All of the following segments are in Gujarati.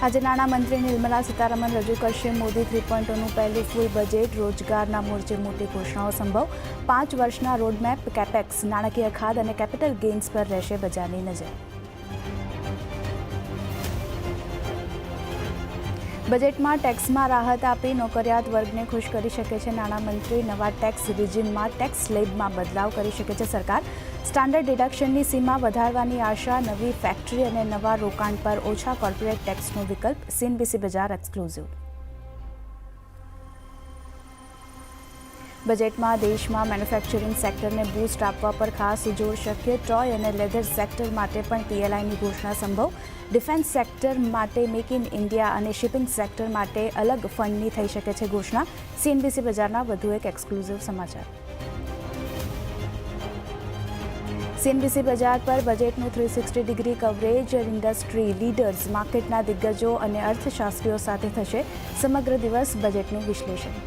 આજે નાણામંત્રી નિર્મલા સીતારમણ રજૂ કરશે મોદી 3.0નું પહેલું ફૂલ બજેટ. રોજગારના મોરચે મોટી ઘોષણાઓ સંભવ. 5 વર્ષના રોડમેપ, કેપેક્સ, નાણાકીય ખાધ અને કેપિટલ ગેઇન્સ પર રહેશે બજારની નજર. બજેટમાં ટેક્સમાં રાહત આપી નોકરિયાત વર્ગને ખુશ કરી શકે છે નાણામંત્રી. નવા ટેક્સ રિજીમમાં ટેક્સ સ્લેબમાં બદલાવ કરી શકે છે સરકાર. સ્ટાન્ડર્ડ ડિડક્શનની સીમા વધારવાની આશા. નવી ફેક્ટરી અને નવા રોકાણ પર ઓછા કોર્પોરેટ ટેક્સનો વિકલ્પ. સીએનબીસી બજાર એક્સક્લુઝિવ. બજેટમાં દેશમાં મેન્યુફેક્ચરિંગ સેક્ટરને બૂસ્ટ આપવા પર ખાસ જોર શક્ય. ટોય અને લેધર સેક્ટર માટે પણ પીએલઆઈની ઘોષણા સંભવ. ડિફેન્સ સેક્ટર માટે મેક ઇન ઇન્ડિયા અને શિપિંગ સેક્ટર માટે અલગ ફંડની થઈ શકે છે ઘોષણા. સીએનબીસી બજારના વધુ એક એક્સક્લુઝિવ સમાચાર. સીએનબીસી બજાર પર બજેટનું 360 ડિગ્રી કવરેજ. ઇન્ડસ્ટ્રી લીડર્સ, માર્કેટના દિગ્ગજો અને અર્થશાસ્ત્રીઓ સાથે થશે સમગ્ર દિવસ બજેટનું વિશ્લેષણ.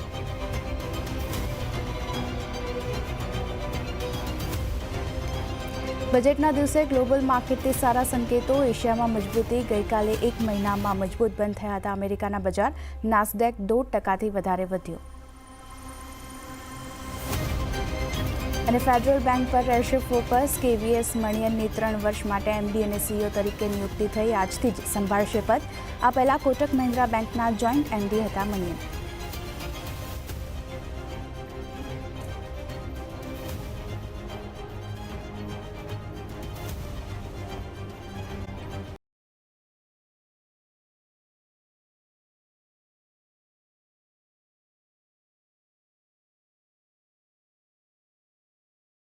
બજેટના દિવસે ગ્લોબલ માર્કેટથી સારા સંકેતો. એશિયામાં મજબૂતી. ગઈકાલે 1 મહિનામાં મજબૂત બંધ થયા હતા અમેરિકાના બજાર. નાસ્ડેક 2% વધારે વધ્યો. અને ફેડરલ બેંક પર રહેશે ફોકસ. કેવીએસ મણિયનની 3 વર્ષ માટે એમડી અને સીઈઓ તરીકે નિયુક્તિ થઈ. આજથી જ સંભાળશે પદ. આ પહેલા કોટક મહિન્દ્રા બેંકના જોઈન્ટ એમડી હતા મણિયન.